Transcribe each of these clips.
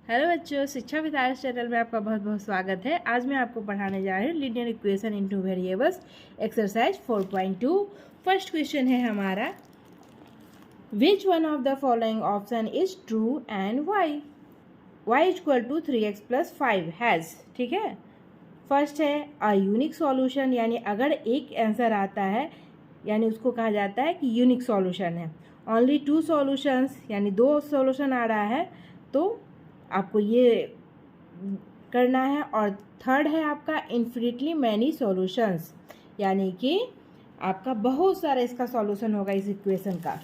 Hello बच्चों, शिक्षा विकास channel में आपका बहुत बहुत स्वागत है। आज मैं आपको पढ़ाने जा रही हूँ linear equation in two variables exercise 4.2। First question है हमारा, which one of the following option is true and why? Y equal to 3x plus 5 has. ठीक है, फर्स्ट है अ यूनिक सॉल्यूशन, यानी अगर एक आंसर आता है यानी उसको कहा जाता है कि यूनिक सॉल्यूशन है। ओनली 2 सॉल्यूशंस, यानी 2 सॉल्यूशन आ रहा है तो आपको ये करना है। और थर्ड है आपका इन्फिनिटली मैनी सॉल्यूशंस, यानी कि आपका बहुत सारा इसका सॉल्यूशन होगा इस इक्वेशन का।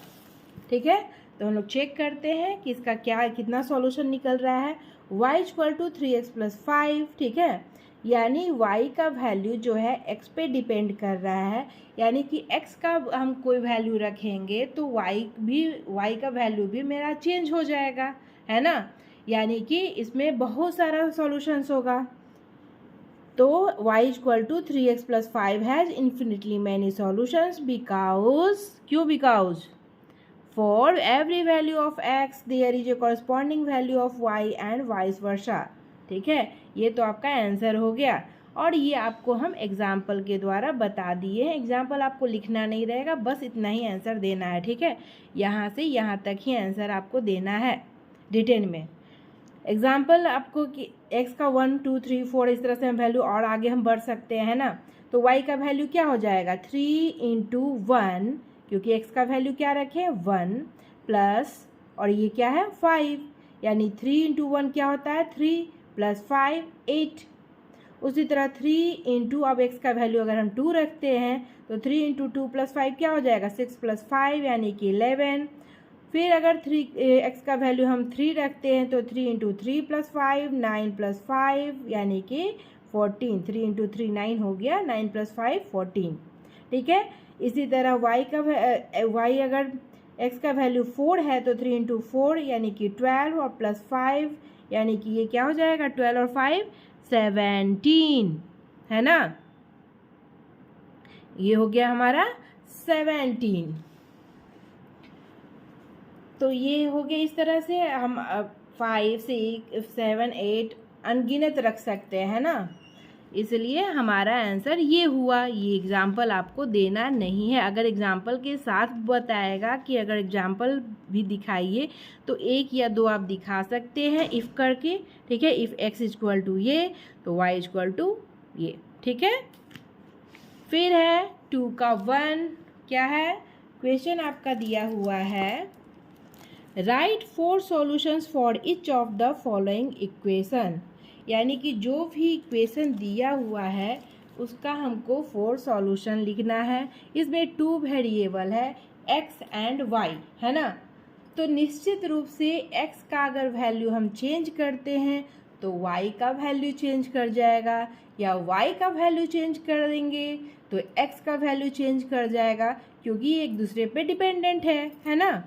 ठीक है, तो हम लोग चेक करते हैं कि इसका कितना सॉल्यूशन निकल रहा है। y equal to 3x plus 5। ठीक है, यानी y का वैल्यू जो है x पे डिपेंड कर रहा है, यानी कि x का हम कोई वैल्यू रखेंगे तो y का वैल्यू भी मेरा चेंज हो जाएगा, है ना। यानी कि इसमें बहुत सारा सॉल्यूशंस होगा। तो y equal to 3x plus 5 has infinitely many solutions because for every value of x there is a corresponding value of y and vice versa. ठीक है, ये तो आपका आंसर हो गया। और ये आपको हम एग्जाम्पल के द्वारा बता दिए हैं। एग्जाम्पल आपको लिखना नहीं रहेगा, बस इतना ही आंसर देना है। ठीक है, यहाँ से यहाँ तक ही आंसर आपको देना है रिटन में। एग्जाम्पल आपको कि x का 1 2 3 4 इस तरह से हम वैल्यू और आगे हम बढ़ सकते हैं ना। तो y का वैल्यू क्या हो जाएगा 3 इंटू 1, क्योंकि x का वैल्यू क्या रखें 1 प्लस, और ये क्या है 5, यानी 3 इंटू 1 क्या होता है 3 प्लस 5 8। उसी तरह 3 इंटू, अब x का वैल्यू अगर हम 2 रखते हैं तो 3 इंटू 2 प्लस 5 क्या हो जाएगा 6 प्लस 5 यानी कि 11। फिर अगर x का वैल्यू हम 3 रखते हैं तो 3 इंटू 3 प्लस 5 9 प्लस 5 यानी कि 14। 3 इंटू 3 9 हो गया, 9 प्लस 5 14। ठीक है, इसी तरह y अगर x का वैल्यू 4 है तो 3 इंटू 4 यानी कि 12 और प्लस 5 यानी कि ये क्या हो जाएगा 12 और 5 17, है ना। ये हो गया हमारा 17। तो ये हो गया। इस तरह से हम 5 6 7 8 अनगिनत रख सकते हैं ना, इसलिए हमारा आंसर ये हुआ। ये एग्जाम्पल आपको देना नहीं है। अगर एग्जाम्पल के साथ बताएगा कि अगर एग्जाम्पल भी दिखाइए तो 1 या 2 आप दिखा सकते हैं इफ़ करके। ठीक है, इफ़ x इक्वल टू ये तो y इक्वल टू ये। ठीक है, फिर है 2 का 1। क्या है क्वेश्चन आपका दिया हुआ है, right 4 solutions for each of the following equation, यानी कि जो भी इक्वेशन दिया हुआ है उसका हमको 4 सॉल्यूशन लिखना है। इसमें 2 वेरिएबल है x एंड y, है ना। तो निश्चित रूप से x का अगर वैल्यू हम चेंज करते हैं तो y का वैल्यू चेंज कर जाएगा, या y का वैल्यू चेंज कर देंगे तो x का वैल्यू चेंज कर जाएगा, क्योंकि ये एक दूसरे पे डिपेंडेंट है ना।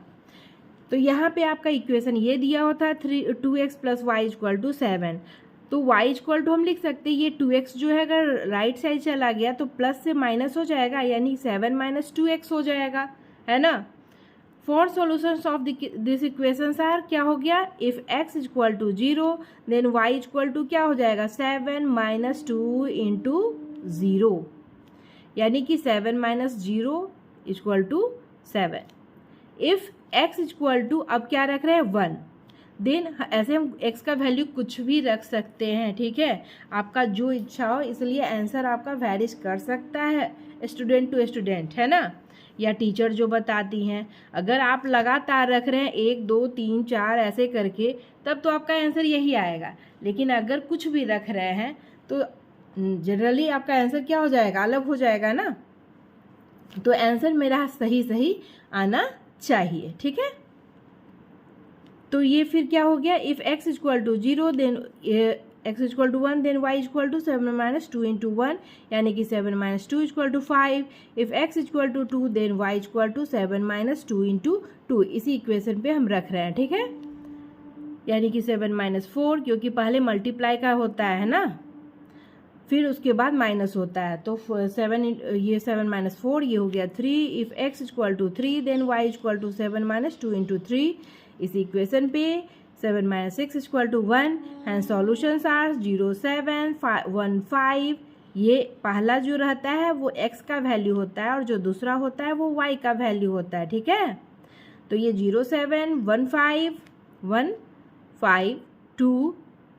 तो यहाँ पे आपका इक्वेशन ये दिया होता है 2x plus y equal to 7। तो y इक्वल टू हम लिख सकते हैं, ये 2x जो है अगर राइट साइड चला गया तो प्लस से माइनस हो जाएगा, यानी 7 माइनस 2x हो जाएगा, है ना। 4 solutions of this equations are, क्या हो गया if x equal to 0 then y equal to क्या हो जाएगा 7 माइनस 2 इंटू 0, यानी कि 7 minus 0 equal to 7। If x equal to, अब क्या रख रहे हैं 1, देन ऐसे हम x का वैल्यू कुछ भी रख सकते हैं। ठीक है, आपका जो इच्छा हो, इसलिए आंसर आपका वैरिज कर सकता है स्टूडेंट टू स्टूडेंट, है ना, या टीचर जो बताती हैं। अगर आप लगातार रख रहे हैं 1 2 3 4 ऐसे करके, तब तो आपका आंसर यही आएगा। लेकिन अगर कुछ भी रख रहे हैं तो जनरली आपका आंसर क्या हो जाएगा, अलग हो जाएगा ना। तो आंसर मेरा सही आना चाहिए। ठीक है, तो ये फिर क्या हो गया, if x equal to 0 then x equal to 1 then y equal to 7 minus 2 into 1, यानी कि 7 minus 2 equal to 5। If x equal to 2 then y equal to 7 minus 2 into 2। इसी इक्वेशन पे हम रख रहे हैं। ठीक है, यानी कि 7 माइनस 4, क्योंकि पहले मल्टीप्लाई का होता है ना, फिर उसके बाद माइनस होता है। तो 7 माइनस 4 ये हो गया 3। If x equal to 3 then y equal to 7 minus 2 into 3। इस इक्वेशन पे 7 minus 6 is equal to 1 and solutions are 0, 7, 1, 5। ये पहला जो रहता है वो x का वैल्यू होता है और जो दूसरा होता है वो y का वैल्यू होता है, ठीक है। तो ये 0, 7, 1, 5, 1, 5, 2,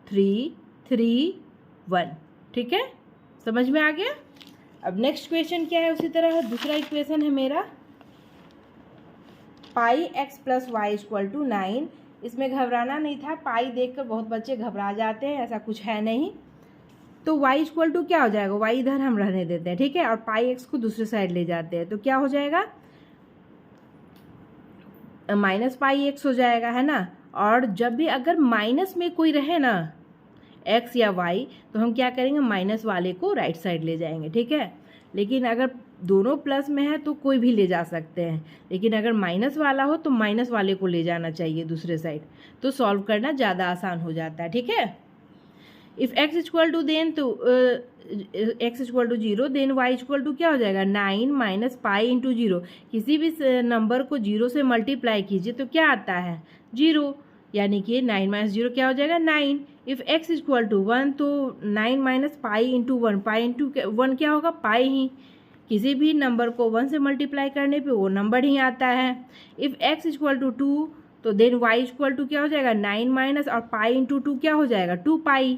3, 3, 1, ठीक है, समझ में आ गया। अब नेक्स्ट क्वेश्चन क्या है, उसी तरह दूसरा इक्वेशन है मेरा pi x plus y equal to 9। इसमें घबराना नहीं था, पाई देखकर बहुत बच्चे घबरा जाते हैं, ऐसा कुछ है नहीं। तो y इक्वल टू क्या हो जाएगा, y इधर हम रहने देते हैं, ठीक है, और पाई एक्स को दूसरे साइड ले जाते हैं, तो क्या हो जाएगा, माइनस पाई एक्स हो जाएगा, है ना। और जब भी अगर माइनस में कोई रहे ना x या y, तो हम क्या करेंगे, माइनस वाले को राइट साइड ले जाएंगे, ठीक है। लेकिन अगर दोनों प्लस में है तो कोई भी ले जा सकते हैं, लेकिन अगर माइनस वाला हो तो माइनस वाले को ले जाना चाहिए दूसरे साइड, तो सॉल्व करना ज़्यादा आसान हो जाता है, ठीक है। If x equal to then, तो x equal to 0, then y equal to क्या हो जाएगा, 9 माइनस पाई इंटू 0। किसी भी नंबर को 0 से मल्टीप्लाई कीजिए तो क्या आता है, 0, यानी कि 9 माइनस 0 क्या हो जाएगा, 9। इफ़ x इक्वल टू 1, तो 9 minus pi into 1, pi into 1 क्या होगा, पाई ही। किसी भी नंबर को 1 से मल्टीप्लाई करने पे वो नंबर ही आता है। इफ़ x इक्वल टू 2, तो देन y इक्वल टू क्या हो जाएगा, 9 माइनस और पाई इंटू 2 क्या हो जाएगा, 2 पाई।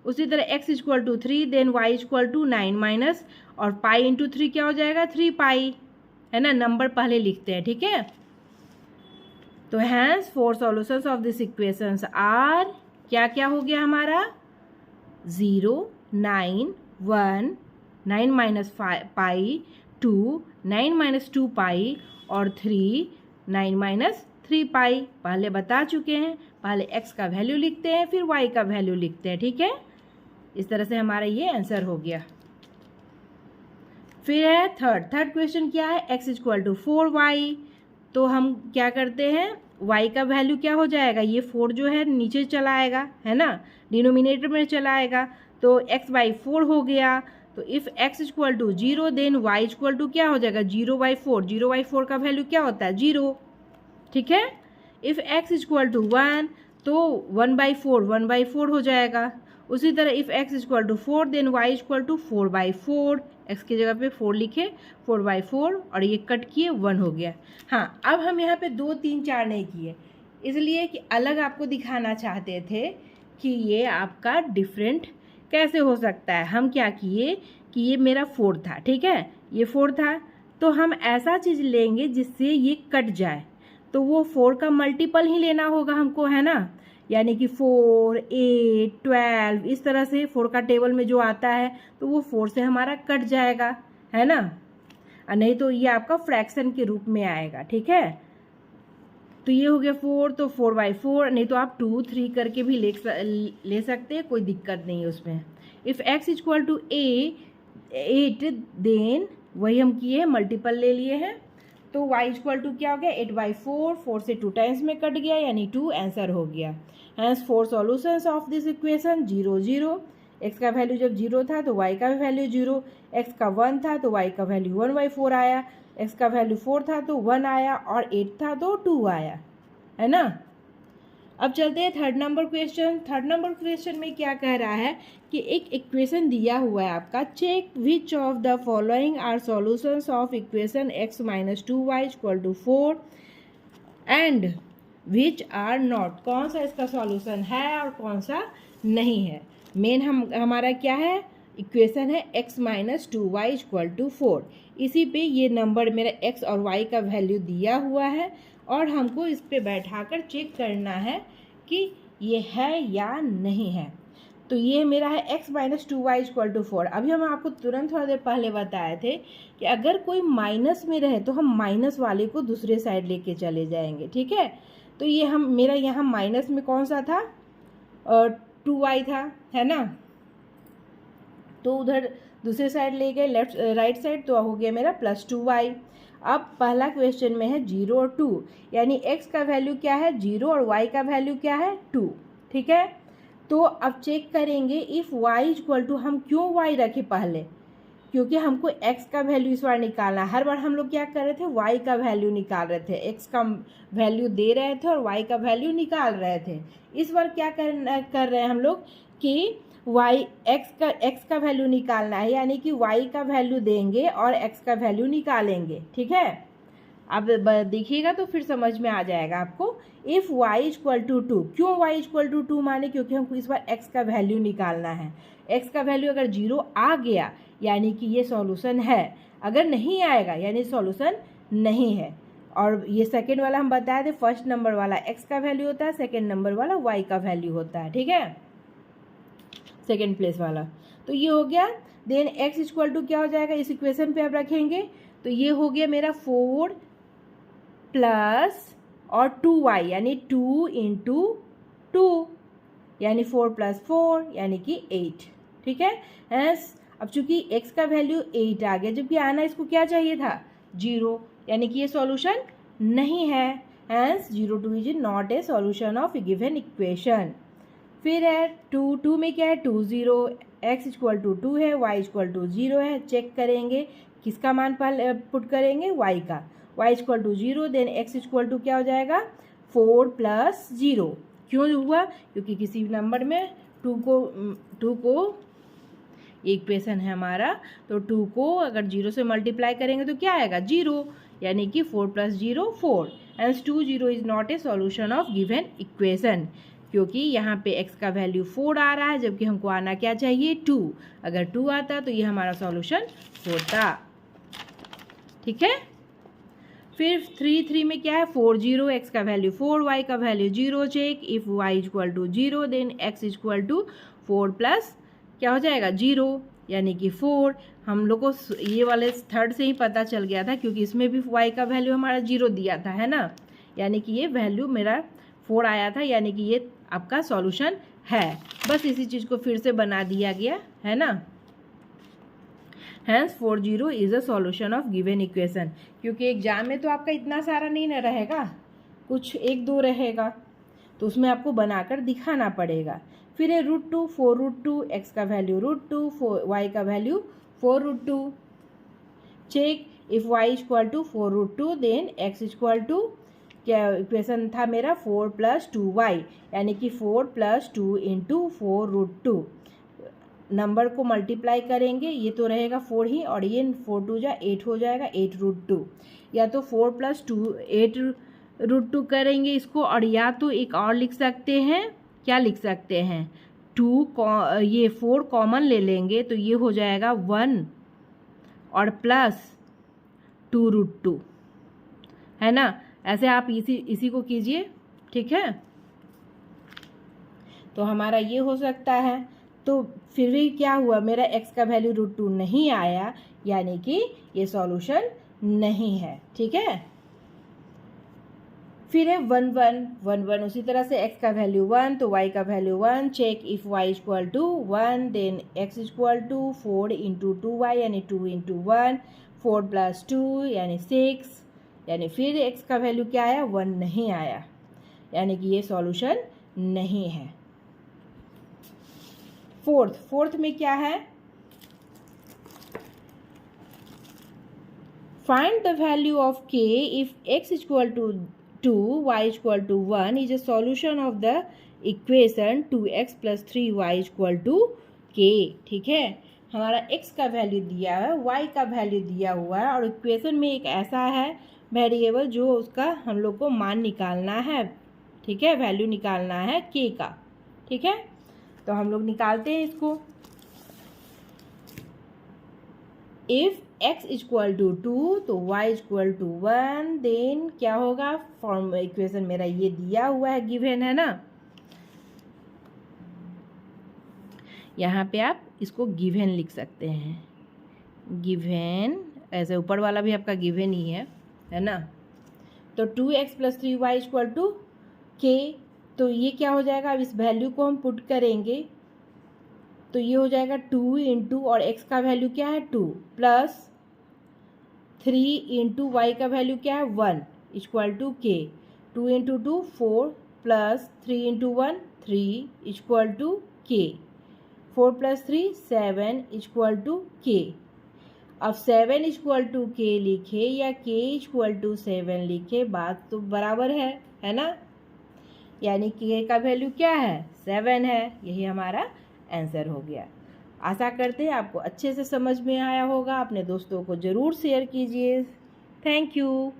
उसी तरह x equal to 3, then y equal to 9 minus और पाई इंटू 3 क्या हो जाएगा, 3 पाई, है ना। नंबर पहले लिखते हैं, ठीक है। तो hence 4 solutions of this equations are, क्या क्या हो गया हमारा, 0, 9, 1, 9 माइनस पाई, 2, 9 माइनस 2 पाई और 3, 9 माइनस 3 पाई। पहले बता चुके हैं, पहले x का वैल्यू लिखते हैं फिर y का वैल्यू लिखते हैं, ठीक है। इस तरह से हमारा ये आंसर हो गया। फिर है थर्ड क्वेश्चन क्या है, x इक्वल टू 4y। तो हम क्या करते हैं, y का वैल्यू क्या हो जाएगा, ये 4 जो है नीचे चला आएगा, है ना, डिनोमिनेटर में चला आएगा, तो x बाई 4 हो गया। तो if x equal to 0, then y equal to क्या हो जाएगा, 0/4। 0/4 का वैल्यू क्या होता है, 0, ठीक है। इफ़ x इक्वल टू 1, तो 1/4 1/4 हो जाएगा। उसी तरह if x equal to 4, then y equal to 4/4। x की जगह पे 4 लिखे, 4/4, और ये कट किए 1 हो गया। हाँ, अब हम यहाँ पे 2, 3, 4 नहीं किए, इसलिए कि अलग आपको दिखाना चाहते थे कि ये आपका डिफरेंट कैसे हो सकता है। हम क्या किए कि ये मेरा 4 था, ठीक है, ये 4 था, तो हम ऐसा चीज़ लेंगे जिससे ये कट जाए, तो वो 4 का मल्टीपल ही लेना होगा हमको, है ना। यानी कि 4, 8, 12, इस तरह से 4 का टेबल में जो आता है तो वो 4 से हमारा कट जाएगा, है ना, और नहीं तो ये आपका फ्रैक्शन के रूप में आएगा, ठीक है। तो ये हो गया 4, तो 4/4, नहीं तो आप 2, 3 करके भी ले सकते हैं, कोई दिक्कत नहीं है उसमें। If x equal to 8, then वही हम किए, मल्टीपल ले लिए हैं, तो y इक्वल टू क्या हो गया, 8/4, 4 से 2 टाइम्स में कट गया, यानी 2 आंसर हो गया। Hence 4 solutions of this equation 0, 0। x का वैल्यू जब 0 था तो y का वैल्यू 0, x का 1 था तो y का वैल्यू 1/4 आया, x का वैल्यू 4 था तो 1 आया, और 8 था तो 2 आया, है ना। अब चलते हैं थर्ड नंबर क्वेश्चन में क्या कह रहा है कि एक इक्वेशन दिया हुआ है आपका, check which of the following are solutions of equation x minus 2y equal to 4 and which are not. कौन सा इसका सॉल्यूशन है और कौन सा नहीं है। मेन हमारा क्या है, इक्वेशन है x minus 2y equal to 4। इसी पे ये नंबर मेरा x और y का वैल्यू दिया हुआ है और हमको इस पे बैठाकर चेक करना है कि ये है या नहीं है। तो ये मेरा है x minus 2y equal to 4। अभी हम आपको तुरंत थोड़ा देर पहले बताए थे कि अगर कोई माइनस में रहे तो हम माइनस वाले को दूसरे साइड लेके चले जाएंगे, ठीक है। तो ये मेरा यहाँ माइनस में कौन सा था, 2y था, है ना, तो उधर दूसरे साइड ले गए राइट साइड, तो हो गया मेरा प्लस 2y। अब पहला क्वेश्चन में है 0 और 2, यानी x का वैल्यू क्या है 0 और y का वैल्यू क्या है 2, ठीक है। तो अब चेक करेंगे इफ़ y इक्वल टू, हम क्यों y रखे पहले, क्योंकि हमको x का वैल्यू इस बार निकालना है। हर बार हम लोग क्या कर रहे थे, y का वैल्यू निकाल रहे थे, x का वैल्यू दे रहे थे और y का वैल्यू निकाल रहे थे। इस बार क्या कर रहे हैं हम लोग कि x का वैल्यू निकालना है, यानी कि y का वैल्यू देंगे और x का वैल्यू निकालेंगे। ठीक है, अब देखिएगा तो फिर समझ में आ जाएगा आपको। इफ़ y इक्वल टू 2, क्यों y इक्वल टू 2 माने, क्योंकि हमको इस बार x का वैल्यू निकालना है। x का वैल्यू अगर 0 आ गया यानी कि ये सॉल्यूशन है, अगर नहीं आएगा यानी सॉल्यूशन नहीं है। और ये सेकेंड वाला हम बताए थे, फर्स्ट नंबर वाला x का वैल्यू होता है, सेकेंड नंबर वाला y का वैल्यू होता है। ठीक है, सेकेंड प्लेस वाला। तो ये हो गया। देन x इक्वल टू क्या हो जाएगा, इस इक्वेशन पे आप रखेंगे तो ये हो गया मेरा 4 प्लस और 2y यानी 2 इंटू 2 यानी 4 प्लस 4 यानी कि 8। ठीक है, एस अब चूंकि x का वैल्यू 8 आ गया, जबकि आना इसको क्या चाहिए था, 0, यानी कि ये सॉल्यूशन नहीं है। Hence 0 2 is not a solution of given equation. फिर है 2 में क्या है, 2 0, x इक्वल टू 2 है, y इक्वल टू 0 है। चेक करेंगे किसका मान पुट करेंगे, y का। y equal to 0, then x equal to क्या हो जाएगा, 4 प्लस 0। क्यों हुआ, क्योंकि किसी नंबर में 2 को इक्वेशन है हमारा, तो 2 को अगर 0 से मल्टीप्लाई करेंगे तो क्या आएगा, 0, यानी कि 4 plus 0 4। And 2 0 is not a solution of given equation, क्योंकि यहाँ पे x का वैल्यू 4 आ रहा है, जबकि हमको आना क्या चाहिए, 2। अगर 2 आता तो ये हमारा सॉल्यूशन होता। ठीक है, फिर 3 में क्या है, 4 0, x का वैल्यू 4, y का value 0। Check if y equal to 0 then x equal to 4 plus क्या हो जाएगा, 0 यानी कि 4। हम लोग को ये वाले थर्ड से ही पता चल गया था, क्योंकि इसमें भी y का वैल्यू हमारा 0 दिया था, है ना, यानी कि ये वैल्यू मेरा 4 आया था, यानी कि ये आपका सॉल्यूशन है। बस इसी चीज़ को फिर से बना दिया गया है ना। Hence 4 0 is a solution of given equation. क्योंकि एग्जाम में तो आपका इतना सारा नहीं ना रहेगा, कुछ 1 2 रहेगा, तो उसमें आपको बनाकर दिखाना पड़ेगा। फिर है √2, 4√2, x का वैल्यू √2, y का value 4√2। Check if y equal to 4√2 then x equal to क्या इक्वेशन था मेरा, 4 प्लस 2y, यानी कि 4 प्लस 2 इंटू 4√2। नंबर को मल्टीप्लाई करेंगे, ये तो रहेगा 4 ही, और ये 4 2 जा 8 हो जाएगा, 8√2। या तो 4 प्लस 2 8√2 करेंगे इसको, और या तो एक और लिख सकते हैं, क्या लिख सकते हैं, 2 ये 4 कॉमन ले लेंगे तो ये हो जाएगा 1 और प्लस 2√2, है ना। ऐसे आप इसी को कीजिए। ठीक है, तो हमारा ये हो सकता है। तो फिर भी क्या हुआ, मेरा x का वैल्यू √2 नहीं आया, यानी कि ये सॉल्यूशन नहीं है। ठीक है, फिर है 1 1 1 1, उसी तरह से x का वैल्यू 1 तो y का value 1। Check if y equal to 1 then x equal to 4 into 2y यानी 2 इंटू 1, 4 प्लस 2 यानी 6, यानी फिर x का वैल्यू क्या आया, 1 नहीं आया, यानी कि ये सॉल्यूशन नहीं है। फोर्थ में क्या है, find the value of k if x equal to 2 y equal to 1 is a solution of the equation 2x plus 3y equal to k। ठीक है, हमारा x का वैल्यू दिया है, y का वैल्यू दिया हुआ है, और इक्वेशन में एक ऐसा है वेरिएबल जो उसका हम लोग को मान निकालना है। ठीक है, वैल्यू निकालना है k का। ठीक है, तो हम लोग निकालते हैं इसको। इफ x इक्वल टू 2 तो y इक्वल टू 1, देन क्या होगा, फॉर्म इक्वेशन मेरा ये दिया हुआ है, गिवन है ना। यहाँ पे आप इसको गिवन लिख सकते हैं, गिवन, ऐसे ऊपर वाला भी आपका गिवन ही है ना। तो 2x plus 3y equal to k, तो ये क्या हो जाएगा, अब इस वैल्यू को हम पुट करेंगे तो ये हो जाएगा 2 इंटू, और x का वैल्यू क्या है 2, प्लस 3 इंटू वाई का वैल्यू क्या है 1 equal to k, 2 into 2 4 plus 3 into 1 3 equal to k, 4 plus 3 7 equal to k। अब 7 इक्वल टू के लिखे या के इक्वल टू 7 लिखे, बात तो बराबर है ना। यानी के का वैल्यू क्या है, 7 है। यही हमारा आंसर हो गया। आशा करते हैं आपको अच्छे से समझ में आया होगा। अपने दोस्तों को ज़रूर शेयर कीजिए। Thank you.